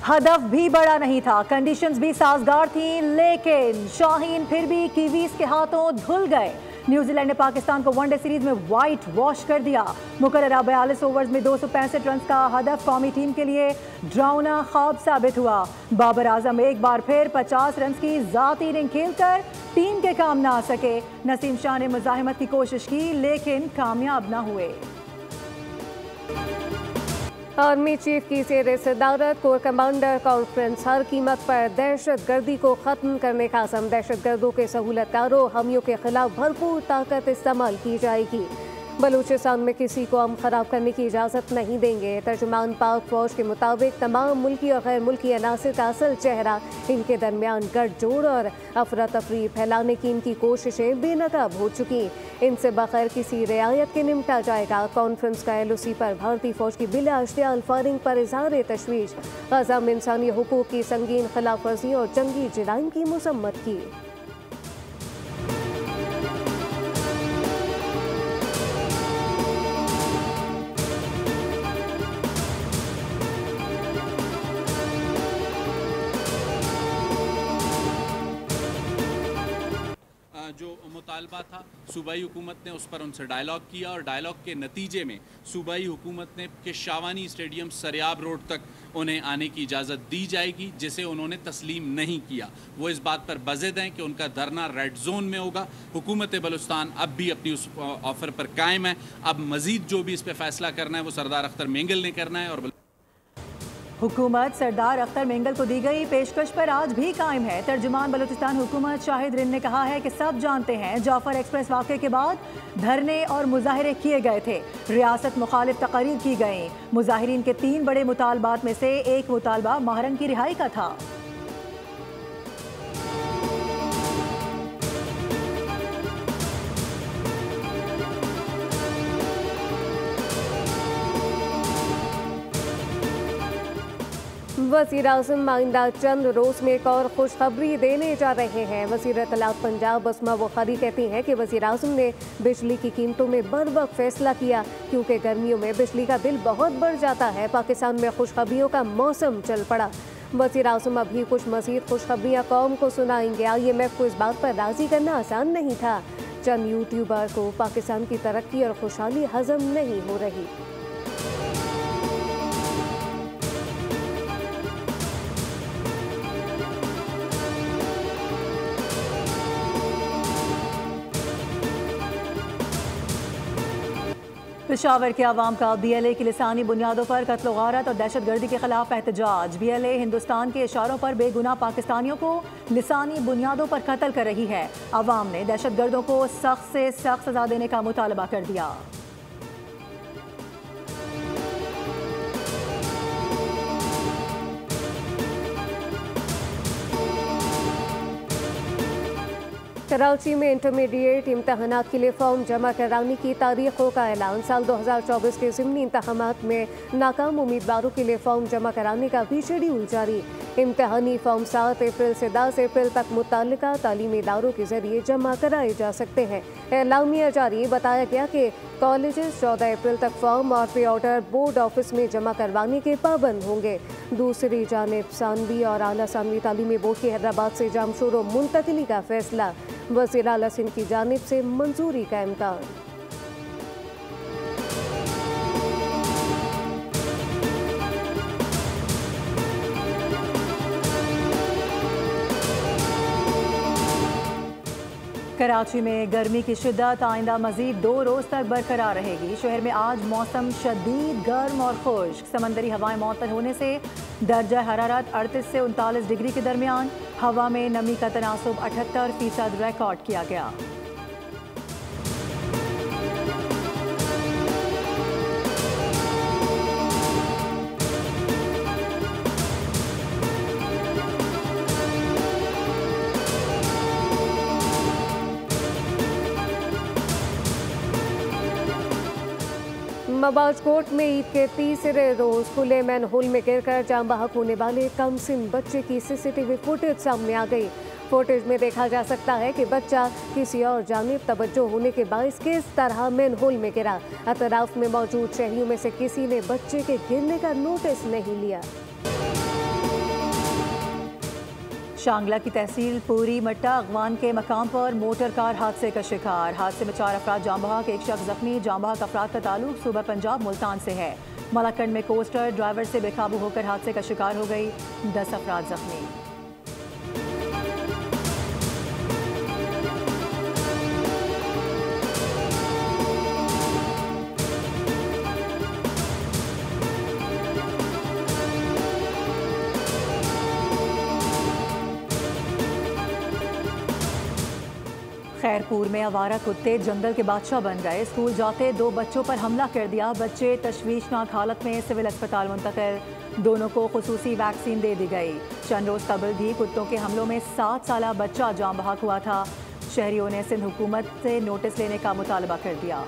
हदफ भी बड़ा नहीं था, कंडीशंस भी साजगार थी, लेकिन शाहीन फिर भी कीवीज के हाथों धुल गए। न्यूजीलैंड ने पाकिस्तान को वनडे सीरीज में व्हाइट वॉश कर दिया। मुकर्ररा 42 ओवर्स में 265 रन का हदफ कौमी टीम के लिए ड्राउना ख्वाब साबित हुआ। बाबर आजम एक बार फिर 50 रन की जाती इनिंग खेलकर टीम के काम ना आ सके। नसीम शाह ने मुजाहिमत की कोशिश की, लेकिन कामयाब ना हुए। आर्मी चीफ की ज़ेर सदारत कोर कमांडर कॉन्फ्रेंस, हर कीमत पर दहशत गर्दी को ख़त्म करने का अज़म। दहशत गर्दों के सहूलतकारों हमियों के खिलाफ भरपूर ताकत इस्तेमाल की जाएगी। बलूचिस्तान में किसी को हम खराब करने की इजाज़त नहीं देंगे। तर्जुमान पाक फौज के मुताबिक तमाम मुल्की और गैर मुल्की अनासर का असल चेहरा इनके दरमियान गठजोड़ और अफरा तफरी फैलाने की इनकी कोशिशें बेनकाब हो चुकी। इनसे बगैर किसी रियायत के निपटा जाएगा। कॉन्फ्रेंस का LOC पर भारतीय फौज की बिला इश्तियाल फायरिंग पर इजहार तशवीश। गजा में इंसानी हुकूक की संगीन खिलाफ वर्जी और जंगी जराइम की मसम्मत की। जो मुतालबा था सूबाई हुकूमत ने उस पर उनसे डायलॉग किया और डायलॉग के नतीजे में सूबाई हुकूमत ने कि शावानी स्टेडियम सरियाब रोड तक उन्हें आने की इजाज़त दी जाएगी, जिसे उन्होंने तस्लीम नहीं किया। वो इस बात पर बज़िद हैं कि उनका धरना रेड जोन में होगा। हुकूमत बलूचिस्तान अब भी अपनी उस ऑफ़र पर कायम है। अब मज़ीद जो भी इस पर फैसला करना है वो सरदार अख्तर मेंगल ने करना है। और हुकूमत सरदार अख्तर मेंगल को दी गई पेशकश पर आज भी कायम है। तर्जुमान बलूचिस्तान हुकूमत शाहिद रिन ने कहा है कि सब जानते हैं जाफर एक्सप्रेस वाक़े के बाद धरने और मुजाहरे किए गए थे, रियासत मुखालिफ तकारीर की गई। मुजाहिरीन के 3 बड़े मुतालबात में से एक मुतालबा महरम की रिहाई का था। वज़ीर आज़म आइंदा चंद रोज़ में एक और खुशखबरी देने जा रहे हैं। वज़ीर इत्तलात पंजाब अस्मा बुखारी कहती हैं कि वज़ीर आज़म ने बिजली की कीमतों में बर वक्त फैसला किया, क्योंकि गर्मियों में बिजली का बिल बहुत बढ़ जाता है। पाकिस्तान में खुशखबरियों का मौसम चल पड़ा। वज़ीर आज़म अभी कुछ मज़ीद खुशखबरियाँ कौम को सुनाएंगे। IMF को इस बात पर राज़ी करना आसान नहीं था। चंद यूट्यूबर को पाकिस्तान की तरक्की और खुशहाली हजम नहीं हो रही। पेशावर के अवाम का BLA की लिसानी बुनियादों पर कत्ल गारत और दहशत गर्दी के खिलाफ एहतजाज। BLA हिंदुस्तान के इशारों पर बेगुनाह पाकिस्तानियों को लिसानी बुनियादों पर कत्ल कर रही है। अवाम ने दहशत गर्दों को सख्त से सख्त सजा देने का मुतालबा कर दिया। कराची में इंटरमीडिएट इम्तहानात के लिए फॉर्म जमा कराने की तारीखों का ऐलान। साल 2024 के ज़िमनी इंतखामात में नाकाम उम्मीदवारों के लिए फॉर्म जमा कराने का भी शेड्यूल जारी। इम्तहानी फॉर्म 7 अप्रैल से 10 अप्रैल तक मुतल्लिका तालीमी इदारों के जरिए जमा कराए जा सकते हैं। एलामिया जारी बताया गया कि कॉलेजेस 14 अप्रैल तक फॉर्म और पे ऑर्डर बोर्ड ऑफिस में जमा करवाने के पाबंद होंगे। दूसरी जानिब सानवी और आला सानवी तालीमी बोर्ड की हैदराबाद से जामशोर मुंतकिली का फैसला। वज़ीर आला सिंध की जानिब से मंजूरी का इम्कान। कराची में गर्मी की शिद्दत आइंदा मजीद 2 रोज़ तक बरकरार रहेगी। शहर में आज मौसम शदीद गर्म और खुश्क। समंदरी हवाएं मअतल होने से दर्जा हरारत 38 से 39 डिग्री के दरमियान। हवा में नमी का तनासुब 78% रिकॉर्ड किया गया। मबाजकोट में ईद के तीसरे रोज खुले मैनहोल में गिरकर जान बहक होने वाले कमसिन बच्चे की CCTV फुटेज सामने आ गई। फुटेज में देखा जा सकता है कि बच्चा किसी और जानिब तवज्जो होने के बायस किस तरह मैनहोल में गिरा। अतराफ में मौजूद शहरियों में से किसी ने बच्चे के गिरने का नोटिस नहीं लिया। शांगला की तहसील पूरी मट्टा अगवान के मकाम पर मोटर कार हादसे का शिकार। हादसे में 4 अफराद जाम बहक, एक शख्स जख्मी। जाम बहक अफराद का ताल्लुक सूबा पंजाब मुल्तान से है। मलाकंड में कोस्टर ड्राइवर से बेकाबू होकर हादसे का शिकार हो गई, 10 अफराद जख्मी। खैरपुर में आवारा कुत्ते जंगल के बादशाह बन गए। स्कूल जाते 2 बच्चों पर हमला कर दिया। बच्चे तशवीशनाक हालत में सिविल अस्पताल मुंतकिल। दोनों को खुसूसी वैक्सीन दे दी गई। चंद रोज कबल भी कुत्तों के हमलों में 7 साला बच्चा जाम बहक हुआ था। शहरियों ने सिंध हुकूमत से नोटिस लेने का मुतालबा कर दिया।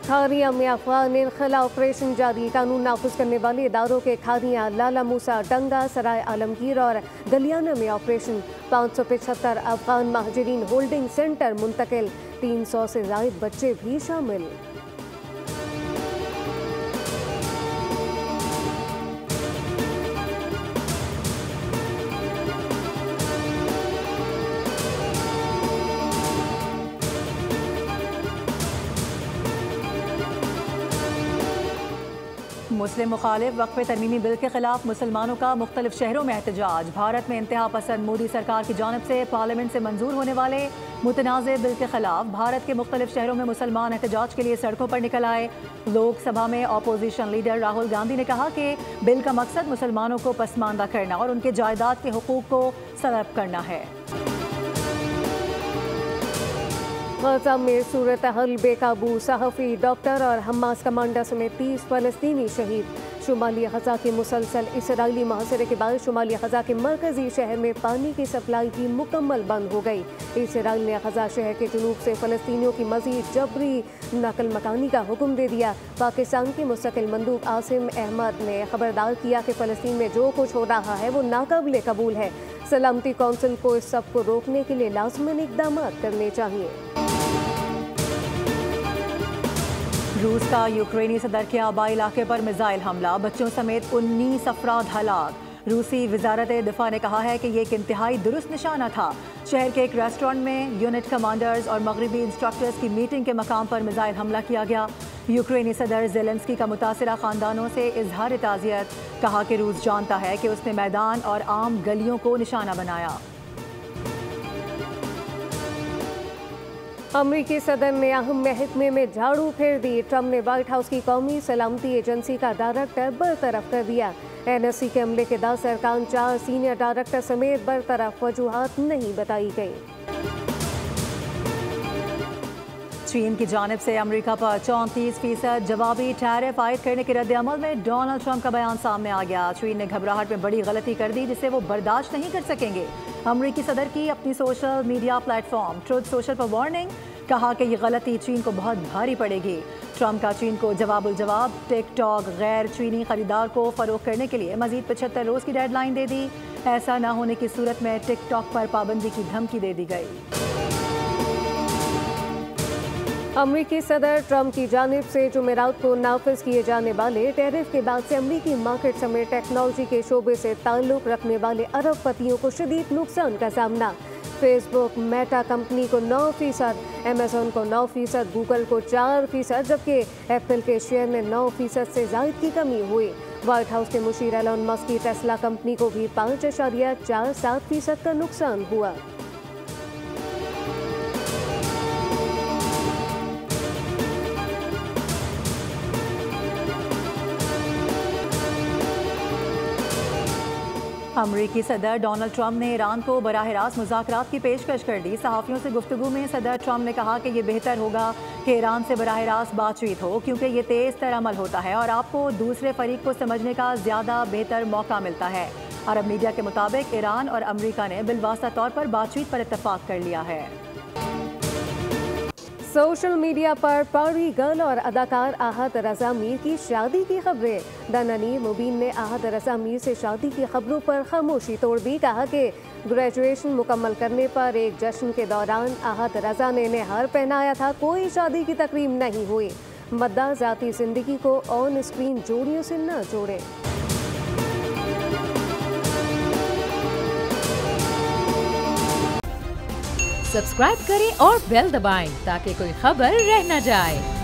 खारिया में अफगान इनखला ऑपरेशन जारी। कानून नाफिज करने वाले इदारों के खारिया, लाला मूसा, डंगा, सराय आलमगीर और गलियाना में ऑपरेशन। 575 अफगान महाजरीन होल्डिंग सेंटर मुंतकिल। 300 से ज़ायद बच्चे भी शामिल। मुस्लिम मुखालिफ वक्फ तरमीमी बिल के खिलाफ मुसलमानों का मुख्तलिफ शहरों में एहतजाज। भारत में इंतहा पसंद मोदी सरकार की जानिब से पार्लियामेंट से मंजूर होने वाले मुतनाज़ बिल के खिलाफ भारत के मुख्तलिफ शहरों में मुसलमान एहतजाज के लिए सड़कों पर निकल आए। लोकसभा में अपोजिशन लीडर राहुल गांधी ने कहा कि बिल का मकसद मुसलमानों को पसमानदा करना और उनके जायदाद के हुकूक को सलब करना है। गजा में सूरत हाल बेकाबू। सहाफ़ी, डॉक्टर और हमास कमांडर समेत 30 फ़लस्तीनी शहीद। शुमाली गजा के मुसलसल इसराइली मुहासरे के बाद शुमाली गजा के मरकजी शहर में पानी की सप्लाई भी मुकम्मल बंद हो गई। इसराइल ने गजा शहर के जुनूब से फ़लस्तीनियों की मज़ीद जबरी नकल मकानी का हुक्म दे दिया। पाकिस्तान के मुस्तकिल मंदूब आसिम अहमद ने खबरदार किया कि फ़लस्तीन में जो कुछ हो रहा है वो नाकाबिले कबूल है। सलामती कौंसिल को इस सब को रोकने के लिए लाज़िमन इक़दाम करने चाहिए। रूस का यूक्रेनी सदर के आबाई इलाके पर मिसाइल हमला, बच्चों समेत 19 अफराद हलाक। रूसी वजारत दिफा ने कहा है कि ये एक इंतहाई दुरुस्त निशाना था। शहर के एक रेस्टोरेंट में यूनिट कमांडर्स और मगरबी इंस्ट्रक्टर्स की मीटिंग के मकाम पर मिसाइल हमला किया गया। यूक्रेनी सदर ज़ेलेंस्की का मुतासिरा ख़ानदानों से इजहार ताज़ियत। कहा कि रूस जानता है कि उसने मैदान और आम गलियों को निशाना बनाया। अमरीकी सदर ने अहम महकमे में झाड़ू फेर दी। ट्रम्प ने व्हाइट हाउस की कौमी सलामती एजेंसी का डायरेक्टर बरतरफ कर दिया। NSC के हमले के 10 अरकान 4 सीनियर डायरेक्टर समेत बरतरफ, वजूहात नहीं बताई गई। चीन की जानिब से अमेरिका पर 34% जवाबी टैरिफ आयद करने के रद्द-ए-अमल में डोनाल्ड ट्रंप का बयान सामने आ गया। चीन ने घबराहट में बड़ी गलती कर दी जिसे वो बर्दाश्त नहीं कर सकेंगे। अमेरिकी सदर की अपनी social media platform truth social पर वार्निंग। कहा कि ये गलती चीन को बहुत भारी पड़ेगी। ट्रंप का चीन को जवाब टिकटॉक गैर चीनी खरीदार को फरोख्त करने के लिए मजीद 75 रोज़ की डेडलाइन दे दी। ऐसा न होने की सूरत में टिकटॉक पर पाबंदी की धमकी दे दी गई। अमरीकी सदर ट्रंप की जानिब से जुमेरात को नाफिज किए जाने वाले टैरिफ के बाद से अमरीकी मार्केट समेत टेक्नोलॉजी के शोबे से ताल्लुक रखने वाले अरबपतियों को शदीद नुकसान का सामना। फेसबुक, मेटा कंपनी को 9%, अमेजोन को 9%, गूगल को 4%, जबकि एप्पल के शेयर में 9% से ज़ायद की कमी हुई। व्हाइट हाउस के मुशीर एलन मस्क की टेस्ला कंपनी को भी 5.47% का नुकसान हुआ। अमरीकी सदर डोनाल्ड ट्रंप ने ईरान को बराह रास्त मुज़ाकरात की पेशकश कर दी। सहाफ़ियों से गुफ्तगू में सदर ट्रंप ने कहा कि ये बेहतर होगा कि ईरान से बराह रास्त बातचीत हो, क्योंकि ये तेज़ तर अमल होता है और आपको दूसरे फरीक को समझने का ज़्यादा बेहतर मौका मिलता है। अरब मीडिया के मुताबिक ईरान और अमरीका ने बिलवास्ता तौर पर बातचीत पर इत्तफाक कर लिया है। सोशल मीडिया पर पारी गर्ल और अदाकार आहत रजा मीर की शादी की खबरें। द ननीर मुबीन ने आहत रजा मीर से शादी की खबरों पर खामोशी तोड़ दी। कहा कि ग्रेजुएशन मुकम्मल करने पर एक जश्न के दौरान आहत रजा ने इन्हें हार पहनाया था। कोई शादी की तकरीब नहीं हुई। मद्दा जाती जिंदगी को ऑन स्क्रीन जोड़ियों से न जोड़े। सब्सक्राइब करें और बेल दबाएं ताकि कोई खबर रह न जाए।